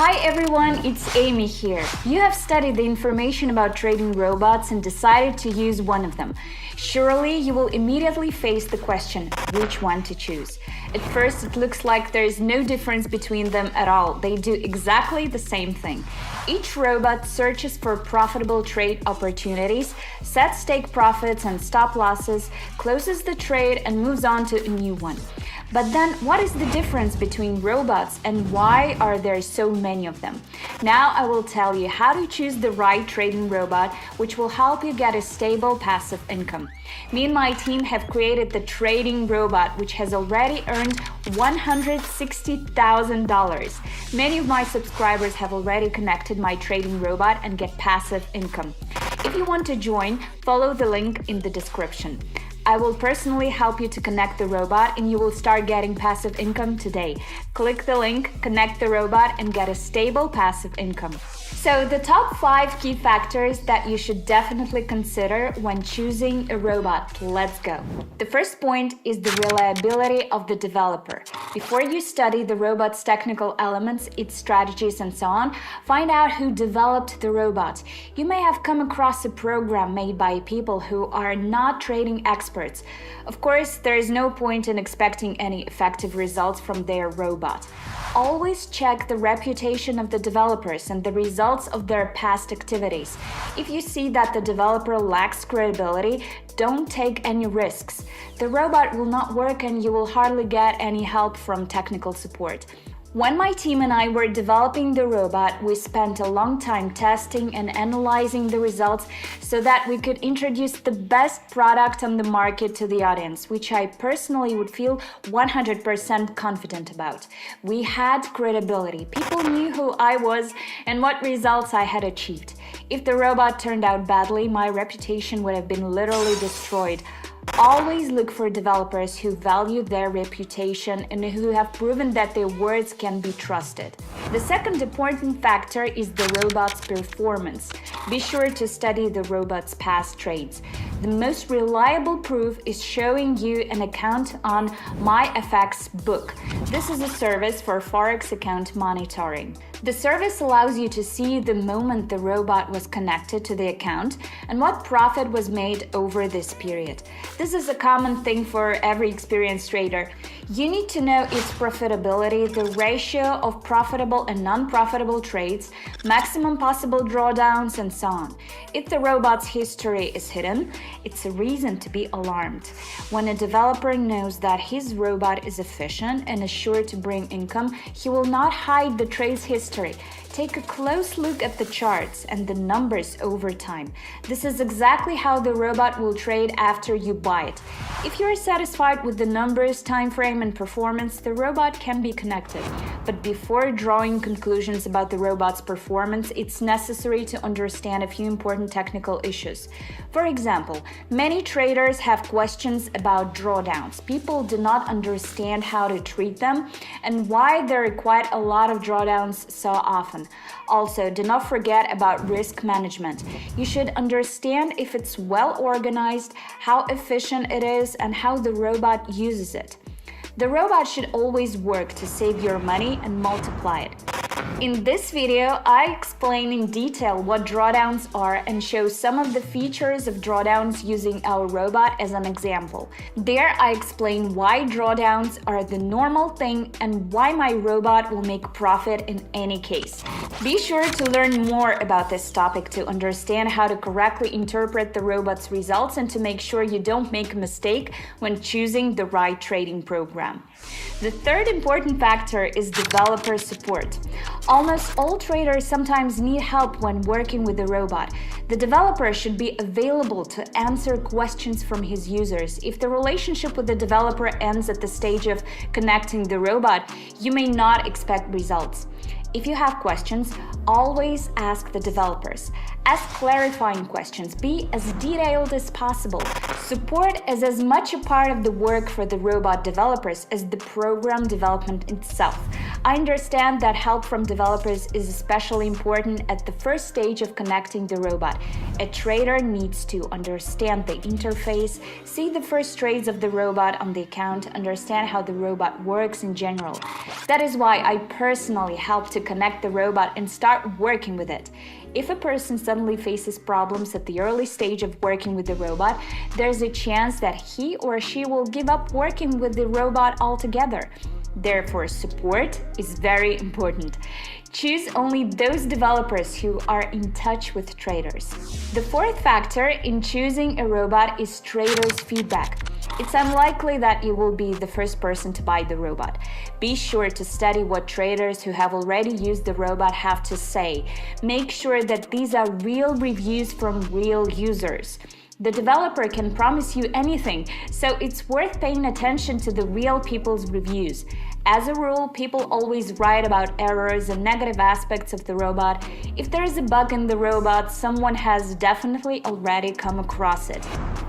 Hi everyone, it's Amy here. You have studied the information about trading robots and decided to use one of them. Surely you will immediately face the question, which one to choose. At first it looks like there is no difference between them at all. They do exactly the same thing. Each robot searches for profitable trade opportunities, sets take profits and stop losses, closes the trade and moves on to a new one. But then, what is the difference between robots and why are there so many of them? Now I will tell you how to choose the right trading robot, which will help you get a stable passive income. Me and my team have created the trading robot, which has already earned $160,000. Many of my subscribers have already connected my trading robot and get passive income. If you want to join, follow the link in the description. I will personally help you to connect the robot and you will start getting passive income today. Click the link, connect the robot and get a stable passive income. So the top 5 key factors that you should definitely consider when choosing a robot. Let's go. The first point is the reliability of the developer. Before you study the robot's technical elements, its strategies and so on, find out who developed the robot. You may have come across a program made by people who are not trading experts. Of course, there is no point in expecting any effective results from their robot. Always check the reputation of the developers and the results of their past activities. If you see that the developer lacks credibility, don't take any risks. The robot will not work and you will hardly get any help from technical support. When my team and I were developing the robot, we spent a long time testing and analyzing the results so that we could introduce the best product on the market to the audience, which I personally would feel 100% confident about. We had credibility. People knew who I was and what results I had achieved. If the robot turned out badly, my reputation would have been literally destroyed. Always look for developers who value their reputation and who have proven that their words can be trusted. The second important factor is the robot's performance. Be sure to study the robot's past trades. The most reliable proof is showing you an account on MyFX book. This is a service for forex account monitoring. The service allows you to see the moment the robot was connected to the account and what profit was made over this period. This is a common thing for every experienced trader. You need to know its profitability, the ratio of profitable and non-profitable trades, maximum possible drawdowns, and so on. If the robot's history is hidden, it's a reason to be alarmed. When a developer knows that his robot is efficient and is sure to bring income, he will not hide the trade's history. Take a close look at the charts and the numbers over time. This is exactly how the robot will trade after you buy it. If you are satisfied with the numbers, time frame, and performance, the robot can be connected. But before drawing conclusions about the robot's performance, it's necessary to understand a few important technical issues. For example, many traders have questions about drawdowns. People do not understand how to treat them and why there are quite a lot of drawdowns so often. Also, do not forget about risk management. You should understand if it's well organized, how efficient it is, and how the robot uses it. The robot should always work to save your money and multiply it. In this video, I explain in detail what drawdowns are and show some of the features of drawdowns using our robot as an example. There, I explain why drawdowns are the normal thing and why my robot will make profit in any case. Be sure to learn more about this topic to understand how to correctly interpret the robot's results and to make sure you don't make a mistake when choosing the right trading program. The third important factor is developer support. Almost all traders sometimes need help when working with the robot. The developer should be available to answer questions from his users. If the relationship with the developer ends at the stage of connecting the robot, you may not expect results. If you have questions, always ask the developers. Ask clarifying questions. Be as detailed as possible. Support is as much a part of the work for the robot developers as the program development itself. I understand that help from developers is especially important at the first stage of connecting the robot. A trader needs to understand the interface, see the first trades of the robot on the account, understand how the robot works in general. That is why I personally help to connect the robot and start working with it. If a person suddenly faces problems at the early stage of working with the robot, there's a chance that he or she will give up working with the robot altogether. Therefore, support is very important. Choose only those developers who are in touch with traders. The fourth factor in choosing a robot is traders' feedback. It's unlikely that you will be the first person to buy the robot. Be sure to study what traders who have already used the robot have to say. Make sure that these are real reviews from real users. The developer can promise you anything, so it's worth paying attention to the real people's reviews. As a rule, people always write about errors and negative aspects of the robot. If there is a bug in the robot, someone has definitely already come across it.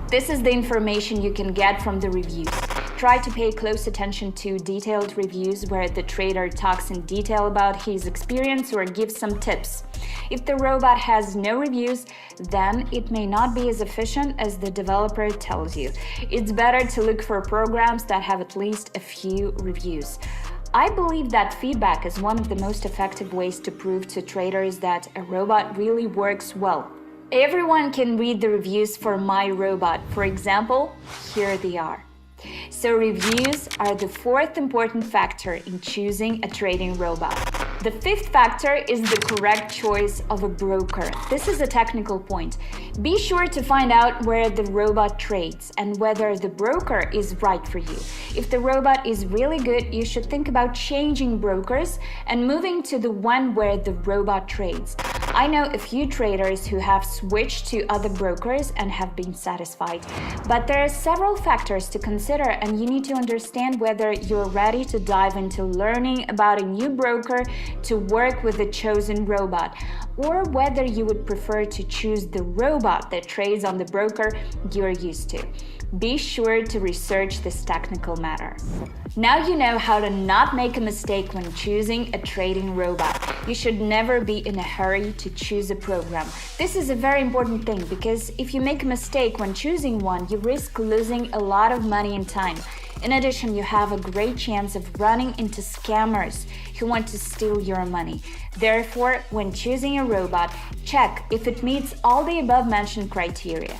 This is the information you can get from the reviews. Try to pay close attention to detailed reviews where the trader talks in detail about his experience or gives some tips. If the robot has no reviews, then it may not be as efficient as the developer tells you. It's better to look for programs that have at least a few reviews. I believe that feedback is one of the most effective ways to prove to traders that a robot really works well. Everyone can read the reviews for my robot. For example, here they are. So reviews are the fourth important factor in choosing a trading robot. The fifth factor is the correct choice of a broker. This is a technical point. Be sure to find out where the robot trades and whether the broker is right for you. If the robot is really good, you should think about changing brokers and moving to the one where the robot trades. I know a few traders who have switched to other brokers and have been satisfied. But there are several factors to consider, and you need to understand whether you're ready to dive into learning about a new broker to work with the chosen robot, or whether you would prefer to choose the robot that trades on the broker you're used to. Be sure to research this technical matter. Now you know how to not make a mistake when choosing a trading robot. You should never be in a hurry to choose a program. This is a very important thing because if you make a mistake when choosing one, you risk losing a lot of money and time. In addition, you have a great chance of running into scammers who want to steal your money. Therefore, when choosing a robot, check if it meets all the above-mentioned criteria.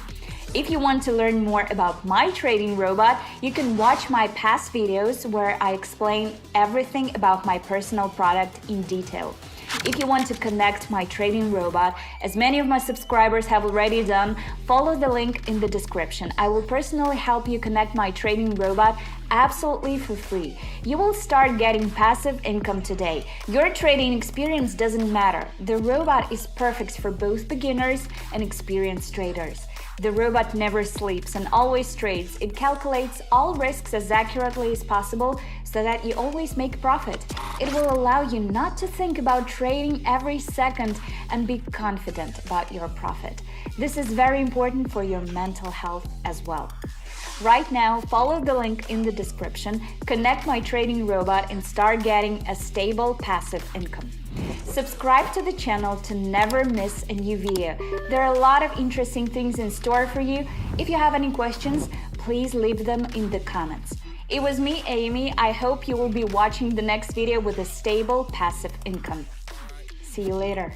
If you want to learn more about my trading robot, you can watch my past videos where I explain everything about my personal product in detail. If you want to connect my trading robot, as many of my subscribers have already done, follow the link in the description. I will personally help you connect my trading robot absolutely for free. You will start getting passive income today. Your trading experience doesn't matter. The robot is perfect for both beginners and experienced traders. The robot never sleeps and always trades. It calculates all risks as accurately as possible so that you always make profit. It will allow you not to think about trading every second and be confident about your profit. This is very important for your mental health as well. Right now, follow the link in the description, connect my trading robot and start getting a stable passive income. Subscribe to the channel to never miss a new video. There are a lot of interesting things in store for you. If you have any questions, please leave them in the comments. It was me, Amy. I hope you will be watching the next video with a stable passive income. See you later.